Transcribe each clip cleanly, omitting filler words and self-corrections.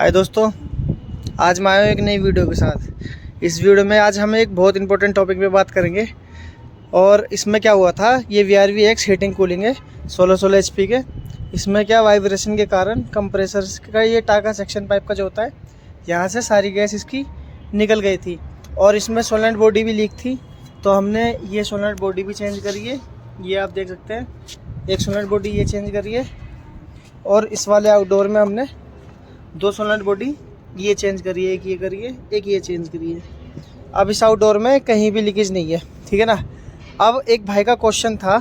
हाय दोस्तों, आज मैं आया हूँ एक नई वीडियो के साथ। इस वीडियो में आज हम एक बहुत इंपॉर्टेंट टॉपिक पे बात करेंगे। और इसमें क्या हुआ था, ये VRV-X हीटिंग कूलिंग है 16 HP के। इसमें क्या वाइब्रेशन के कारण कंप्रेसर का ये टाका सेक्शन पाइप का जो होता है, यहाँ से सारी गैस इसकी निकल गई थी। और इसमें सोलेनोइड बॉडी भी लीक थी, तो हमने ये सोलेनोइड बॉडी भी चेंज करी है। ये आप देख सकते हैं, एक सोलेनोइड बॉडी ये चेंज करी है। और इस वाले आउटडोर में हमने 2 सोलेनोइड बॉडी ये चेंज करी है, एक ये करी है, एक ये चेंज करी है। अब इस आउटडोर में कहीं भी लीकेज नहीं है, ठीक है ना। अब एक भाई का क्वेश्चन था,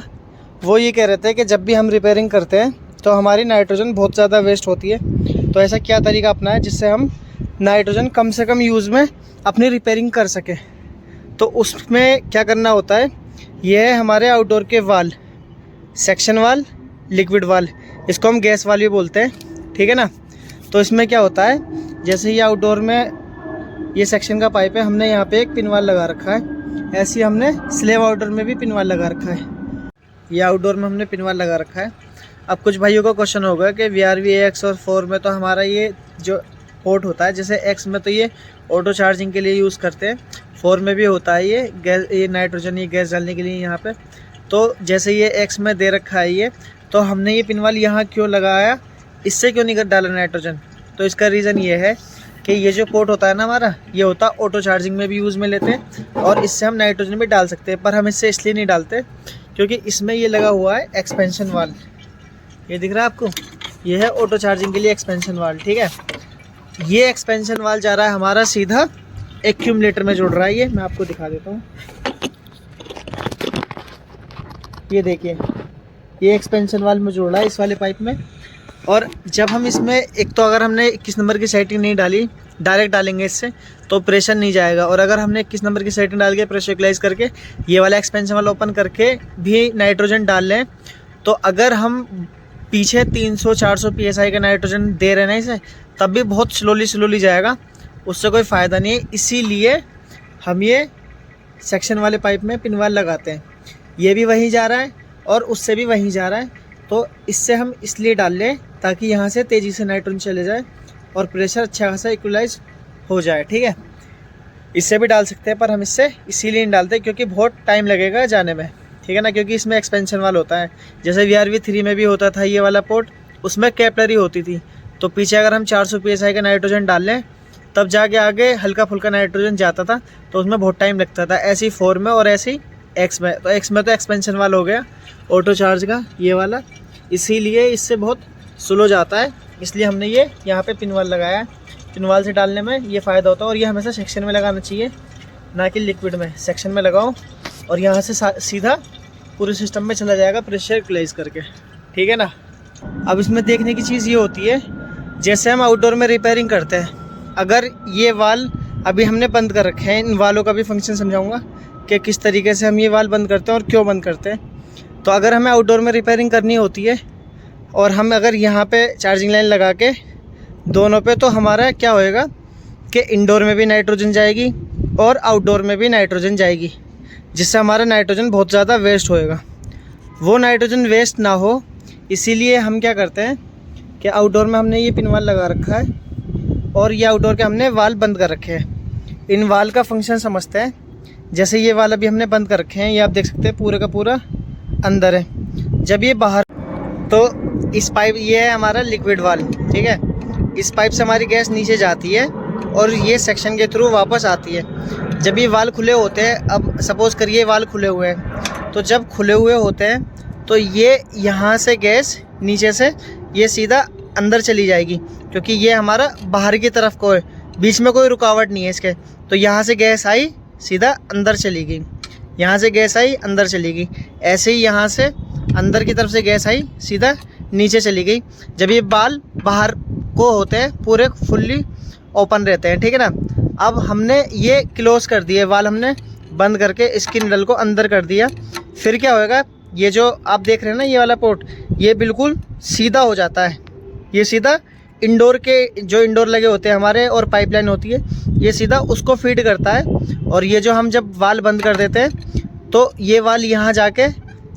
वो ये कह रहे थे कि जब भी हम रिपेयरिंग करते हैं तो हमारी नाइट्रोजन बहुत ज़्यादा वेस्ट होती है, तो ऐसा क्या तरीका अपना है जिससे हम नाइट्रोजन कम से कम यूज़ में अपनी रिपेयरिंग कर सकें। तो उसमें क्या करना होता है, ये है हमारे आउटडोर के वाल, सेक्शन वाल, लिक्विड वाल, इसको हम गैस वाल भी बोलते हैं, ठीक है ना। तो इसमें क्या होता है, जैसे ये आउटडोर में ये सेक्शन का पाइप है, हमने यहाँ पे एक पिन वाल लगा रखा है। ऐसे ही हमने स्लेव आउटडोर में भी पिन वाल लगा रखा है। ये आउटडोर में हमने पिन वाल लगा रखा है। अब कुछ भाइयों का क्वेश्चन होगा कि VRV-X और 4 में तो हमारा ये जो पोर्ट होता है, जैसे X में तो ये ऑटो चार्जिंग के लिए यूज़ करते हैं, 4 में भी होता है ये गैस, ये नाइट्रोजन, ये गैस डालने के लिए यहाँ पे। तो जैसे ये X में दे रखा है ये, तो हमने ये पिन वाल यहाँ क्यों लगाया, इससे क्यों नहीं कर डाला नाइट्रोजन। तो इसका रीज़न ये है कि ये जो पोर्ट होता है ना हमारा, ये होता है ऑटो चार्जिंग में भी यूज़ में लेते हैं, और इससे हम नाइट्रोजन भी डाल सकते हैं। पर हम इससे इसलिए नहीं डालते क्योंकि इसमें ये लगा हुआ है एक्सपेंशन वाल, ये दिख रहा है आपको, ये है ऑटो चार्जिंग के लिए एक्सपेंशन वाल, ठीक है। ये एक्सपेंशन वाल जा रहा है हमारा सीधा एक्यूमुलेटर में जुड़ रहा है। ये मैं आपको दिखा देता हूँ, ये देखिए, ये एक्सपेंशन वाल में जुड़ रहा है इस वाले पाइप में। और जब हम इसमें एक तो अगर हमने 21 नंबर की सेटिंग नहीं डाली, डायरेक्ट डालेंगे इससे तो प्रेशर नहीं जाएगा। और अगर हमने 21 नंबर की सेटिंग डाल के प्रेशर इक्वलाइज करके ये वाला एक्सपेंशन वाला ओपन करके भी नाइट्रोजन डाल लें, तो अगर हम पीछे 300-400 PSI का नाइट्रोजन दे रहे हैं इसे, तब भी बहुत स्लोली जाएगा, उससे कोई फ़ायदा नहीं है। इसीलिए हम ये सेक्शन वाले पाइप में पिन वाल लगाते हैं। ये भी वहीं जा रहा है और उससे भी वहीं जा रहा है, तो इससे हम इसलिए डाल लें ताकि यहाँ से तेज़ी से नाइट्रोजन चले जाए और प्रेशर अच्छा खासा इक्वलाइज हो जाए, ठीक है। इससे भी डाल सकते हैं, पर हम इससे इसीलिए नहीं डालते क्योंकि बहुत टाइम लगेगा जाने में, ठीक है ना। क्योंकि इसमें एक्सपेंशन वाल होता है, जैसे VRV-3 में भी होता था ये वाला पोर्ट, उसमें कैपिलरी होती थी। तो पीछे अगर हम 400 PSI का नाइट्रोजन डाल लें, तब जाके आगे हल्का फुल्का नाइट्रोजन जाता था, तो उसमें बहुत टाइम लगता था। ऐसे ही 4 में और ऐसे ही X में। तो X में तो एक्सपेंशन वाल हो गया ऑटो चार्ज का ये वाला, इसीलिए इससे बहुत स्लो जाता है, इसलिए हमने ये यहाँ पे पिन वाल लगाया है। पिन वाल से डालने में ये फ़ायदा होता है, और ये हमेशा सेक्शन में लगाना चाहिए, ना कि लिक्विड में। सेक्शन में लगाओ और यहाँ से सीधा पूरे सिस्टम में चला जाएगा प्रेशर इक्वलाइज करके, ठीक है ना। अब इसमें देखने की चीज़ ये होती है, जैसे हम आउटडोर में रिपेयरिंग करते हैं, अगर ये वाल अभी हमने बंद कर रखे हैं, इन वालों का भी फंक्शन समझाऊँगा कि किस तरीके से हम ये वाल बंद करते हैं और क्यों बंद करते हैं। तो अगर हमें आउटडोर में रिपेयरिंग करनी होती है और हम अगर यहाँ पे चार्जिंग लाइन लगा के दोनों पे, तो हमारा क्या होएगा कि इंडोर में भी नाइट्रोजन जाएगी और आउटडोर में भी नाइट्रोजन जाएगी, जिससे हमारा नाइट्रोजन बहुत ज़्यादा वेस्ट होएगा। वो नाइट्रोजन वेस्ट ना हो, इसीलिए हम क्या करते हैं कि आउटडोर में हमने ये पिन वाल लगा रखा है और ये आउटडोर के हमने वाल बंद कर रखे हैं। इन वाल का फंक्शन समझते हैं। जैसे ये वाल अभी हमने बंद कर रखे हैं, ये आप देख सकते हैं पूरे का पूरा अंदर है। जब ये बाहर, तो इस पाइप, ये है हमारा लिक्विड वाल, ठीक है। इस पाइप से हमारी गैस नीचे जाती है और ये सेक्शन के थ्रू वापस आती है। जब ये वाल खुले होते हैं, अब सपोज़ करिए वाल खुले हुए हैं, तो जब खुले हुए होते हैं तो ये यहाँ से गैस नीचे से ये सीधा अंदर चली जाएगी, क्योंकि ये हमारा बाहर की तरफ को है, बीच में कोई रुकावट नहीं है इसके। तो यहाँ से गैस आई, सीधा अंदर चली गई, यहाँ से गैस आई, अंदर चली गई। ऐसे ही यहाँ से अंदर की तरफ से गैस आई, सीधा नीचे चली गई। जब ये बाल बाहर को होते हैं, पूरे फुल्ली ओपन रहते हैं, ठीक है ना। अब हमने ये क्लोज कर दिए वाल, हमने बंद करके इसकी निडल को अंदर कर दिया। फिर क्या होएगा, ये जो आप देख रहे हैं ना ये वाला पोर्ट, ये बिल्कुल सीधा हो जाता है। ये सीधा इंडोर के, जो इंडोर लगे होते हैं हमारे और पाइपलाइन होती है, ये सीधा उसको फीड करता है। और ये जो हम जब वाल बंद कर देते हैं, तो ये वाल यहाँ जाके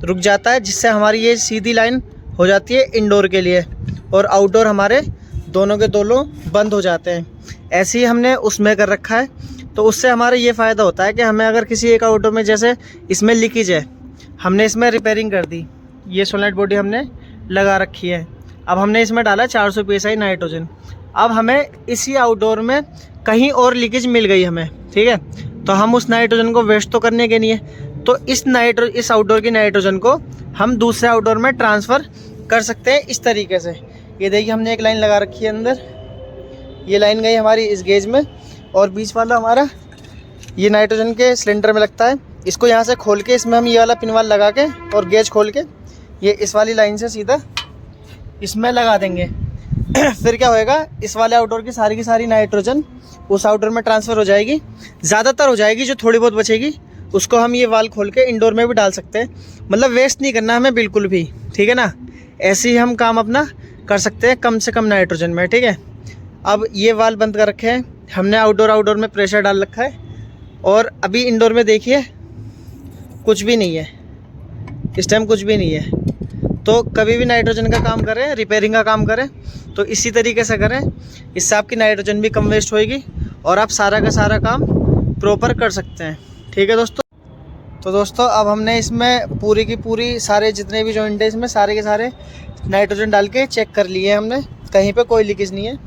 रुक जाता है, जिससे हमारी ये सीधी लाइन हो जाती है इंडोर के लिए, और आउटडोर हमारे दोनों के दोनों बंद हो जाते हैं। ऐसे ही हमने उसमें कर रखा है। तो उससे हमारा ये फ़ायदा होता है कि हमें अगर किसी एक आउटडोर में, जैसे इसमें लीकेज है, हमने इसमें रिपेयरिंग कर दी, ये सोलनॉइड बॉडी हमने लगा रखी है। अब हमने इसमें डाला 400 PSI नाइट्रोजन। अब हमें इसी आउटडोर में कहीं और लीकेज मिल गई हमें, ठीक है, तो हम उस नाइट्रोजन को वेस्ट तो करने के नहीं है, तो इस आउटडोर की नाइट्रोजन को हम दूसरे आउटडोर में ट्रांसफ़र कर सकते हैं इस तरीके से। ये देखिए हमने एक लाइन लगा रखी है अंदर, ये लाइन गई हमारी इस गेज में, और बीच वाला हमारा ये नाइट्रोजन के सिलेंडर में लगता है। इसको यहाँ से खोल के इसमें हम ये वाला पिनवाल लगा के और गेज खोल के ये इस वाली लाइन से सीधा इसमें लगा देंगे। फिर क्या होएगा, इस वाले आउटडोर की सारी नाइट्रोजन उस आउटडोर में ट्रांसफ़र हो जाएगी, ज़्यादातर हो जाएगी, जो थोड़ी बहुत बचेगी उसको हम ये वाल खोल के इंडोर में भी डाल सकते हैं। मतलब वेस्ट नहीं करना हमें बिल्कुल भी, ठीक है ना। ऐसे ही हम काम अपना कर सकते हैं कम से कम नाइट्रोजन में, ठीक है। अब ये वाल बंद कर रखे हैं हमने, आउटडोर में प्रेशर डाल रखा है, और अभी इंडोर में देखिए कुछ भी नहीं है, इस टाइम कुछ भी नहीं है। तो कभी भी नाइट्रोजन का काम करें, रिपेयरिंग का काम करें, तो इसी तरीके से करें। इससे आपकी नाइट्रोजन भी कम वेस्ट होएगी और आप सारा का सारा काम प्रॉपर कर सकते हैं, ठीक है दोस्तों। तो दोस्तों अब हमने इसमें पूरी की पूरी सारे जितने भी जॉइंट है इसमें सारे के सारे नाइट्रोजन डाल के चेक कर लिए हमने, कहीं पे कोई लीकेज नहीं है।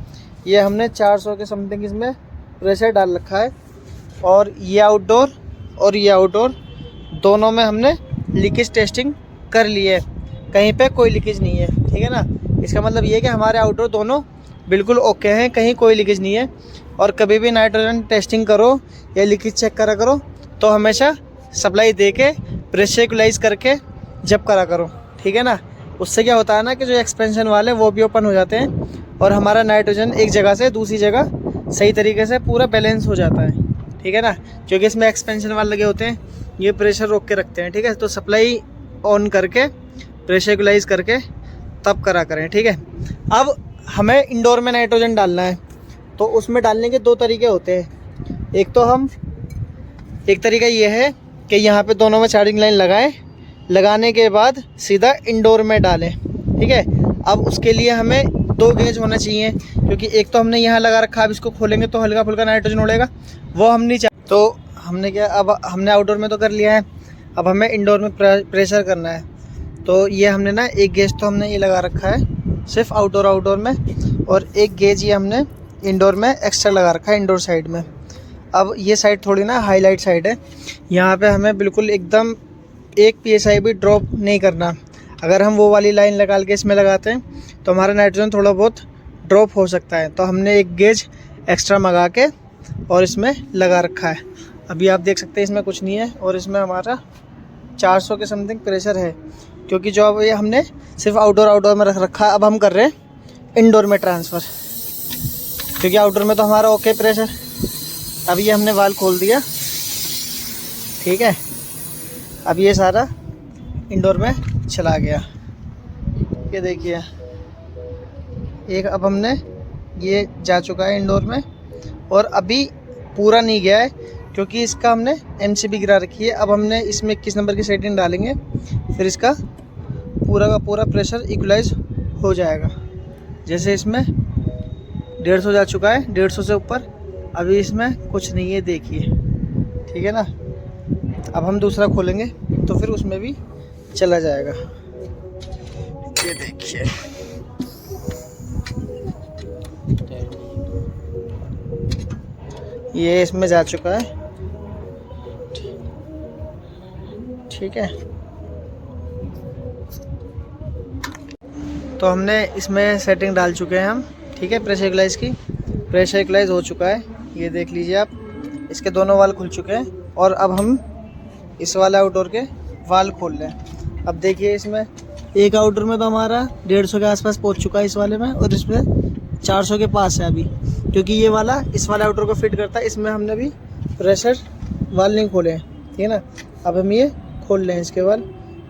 ये हमने 400 के समथिंग इसमें प्रेशर डाल रखा है, और ये आउटडोर और ये आउटडोर दोनों में हमने लीकेज टेस्टिंग कर ली है, कहीं पे कोई लीकेज नहीं है, ठीक है ना। इसका मतलब ये है कि हमारे आउटडोर दोनों बिल्कुल ओके हैं, कहीं कोई लीकेज नहीं है। और कभी भी नाइट्रोजन टेस्टिंग करो या लीकेज चेक करा करो तो हमेशा सप्लाई दे के प्रेशर इक्वलाइज करके जब करा करो, ठीक है ना। उससे क्या होता है ना कि जो एक्सपेंशन वाले वो भी ओपन हो जाते हैं और हमारा नाइट्रोजन एक जगह से दूसरी जगह सही तरीके से पूरा बैलेंस हो जाता है, ठीक है ना। क्योंकि इसमें एक्सपेंशन वाले लगे होते हैं, ये प्रेशर रोक के रखते हैं, ठीक है। तो सप्लाई ऑन करके प्रेशर इक्वलाइज करके तब करा करें, ठीक है। अब हमें इंडोर में नाइट्रोजन डालना है, तो उसमें डालने के दो तरीके होते हैं। एक तरीका ये है कि यहाँ पे दोनों में चार्जिंग लाइन लगाएं, लगाने के बाद सीधा इंडोर में डालें, ठीक है। अब उसके लिए हमें 2 गेज होना चाहिए, क्योंकि एक तो हमने यहाँ लगा रखा, अब इसको खोलेंगे तो हल्का फुल्का नाइट्रोजन उड़ेगा, वो हम नहीं चाहते। तो हमने क्या, अब हमने आउटडोर में तो कर लिया है, अब हमें इंडोर में प्रेशर करना है। तो ये हमने ना एक गेज तो हमने ये लगा रखा है सिर्फ आउटडोर में, और एक गेज ये हमने इंडोर में एक्स्ट्रा लगा रखा है इंडोर साइड में। अब ये साइड थोड़ी ना हाईलाइट साइड है, यहाँ पे हमें बिल्कुल एकदम 1 PSI भी ड्रॉप नहीं करना। अगर हम वो वाली लाइन लगा के इसमें लगाते हैं तो हमारा नाइट्रोजन थोड़ा बहुत ड्रॉप हो सकता है। तो हमने एक गेज एक्स्ट्रा मंगा के और इसमें लगा रखा है। अभी आप देख सकते हैं इसमें कुछ नहीं है, और इसमें हमारा 400 के समथिंग प्रेशर है, क्योंकि जो अब ये हमने सिर्फ आउटडोर में रख रखा है। अब हम कर रहे हैं इंडोर में ट्रांसफ़र, क्योंकि आउटडोर में तो हमारा ओके प्रेशर। अब ये हमने वाल खोल दिया, ठीक है। अब ये सारा इंडोर में चला गया, ये देखिए एक अब हमने ये जा चुका है इंडोर में, और अभी पूरा नहीं गया है क्योंकि इसका हमने MCB गिरा रखी है। अब हमने इसमें 21 नंबर की सेटिंग डालेंगे, फिर इसका पूरा का पूरा प्रेशर इक्वलाइज हो जाएगा। जैसे इसमें 150 जा चुका है, 150 से ऊपर, अभी इसमें कुछ नहीं है, देखिए, ठीक है ना। अब हम दूसरा खोलेंगे तो फिर उसमें भी चला जाएगा, ये देखिए। ये इसमें जा चुका है, ठीक है। तो हमने इसमें सेटिंग डाल चुके हैं हम, ठीक है। प्रेशर इक्वलाइज की, प्रेशर इक्वलाइज हो चुका है, ये देख लीजिए आप, इसके दोनों वाल खुल चुके हैं। और अब हम इस वाले आउटडोर के वाल खोल लें। अब देखिए इसमें एक आउटडोर में तो हमारा 150 के आसपास पहुंच चुका है इस वाले में, और इसमें 400 के पास है अभी, क्योंकि ये वाला इस वाले आउटडोर को फिट करता है। इसमें हमने भी प्रेशर वाल नहीं खोले हैं, ठीक है ना। अब हम ये खोल लें इसके वाल,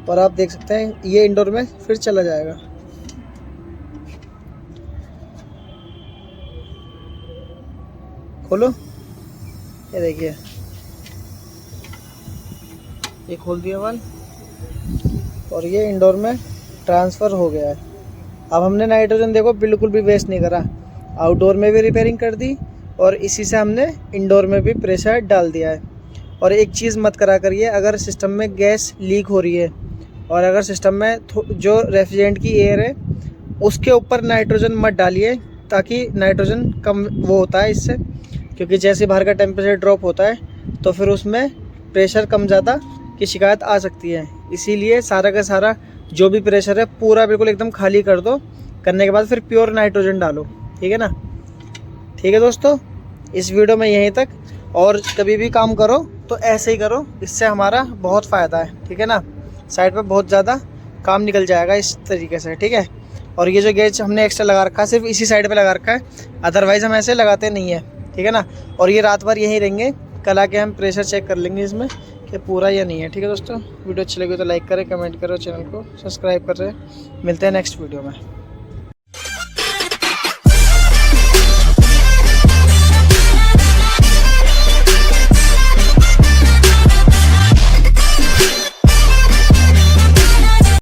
और आप देख सकते हैं ये इंडोर में फिर चला जाएगा। खोलो, ये देखिए, ये खोल दिया वाल, और ये इंडोर में ट्रांसफ़र हो गया है। अब हमने नाइट्रोजन देखो बिल्कुल भी वेस्ट नहीं करा, आउटडोर में भी रिपेयरिंग कर दी और इसी से हमने इंडोर में भी प्रेशर डाल दिया है। और एक चीज़ मत करा करिए, अगर सिस्टम में गैस लीक हो रही है और अगर सिस्टम में जो रेफ्रिजरेंट की एयर है उसके ऊपर नाइट्रोजन मत डालिए, ताकि नाइट्रोजन कम वो होता है इससे, क्योंकि जैसे बाहर का टेम्परेचर ड्रॉप होता है तो फिर उसमें प्रेशर कम ज़्यादा की शिकायत आ सकती है। इसीलिए सारा का सारा जो भी प्रेशर है पूरा बिल्कुल एकदम खाली कर दो, करने के बाद फिर प्योर नाइट्रोजन डालो, ठीक है ना। ठीक है दोस्तों, इस वीडियो में यहीं तक। और कभी भी काम करो तो ऐसे ही करो, इससे हमारा बहुत फ़ायदा है, ठीक है ना। साइड पे बहुत ज़्यादा काम निकल जाएगा इस तरीके से, ठीक है। और ये जो गेज हमने एक्स्ट्रा लगा रखा है सिर्फ इसी साइड पे लगा रखा है, अदरवाइज़ हम ऐसे लगाते नहीं है, ठीक है ना। और ये रात भर यहीं रहेंगे, कल आके हम प्रेशर चेक कर लेंगे इसमें कि पूरा या नहीं है, ठीक है दोस्तों। वीडियो अच्छी लगी तो लाइक करें, कमेंट करें, चैनल को सब्सक्राइब करें। मिलते हैं नेक्स्ट वीडियो में।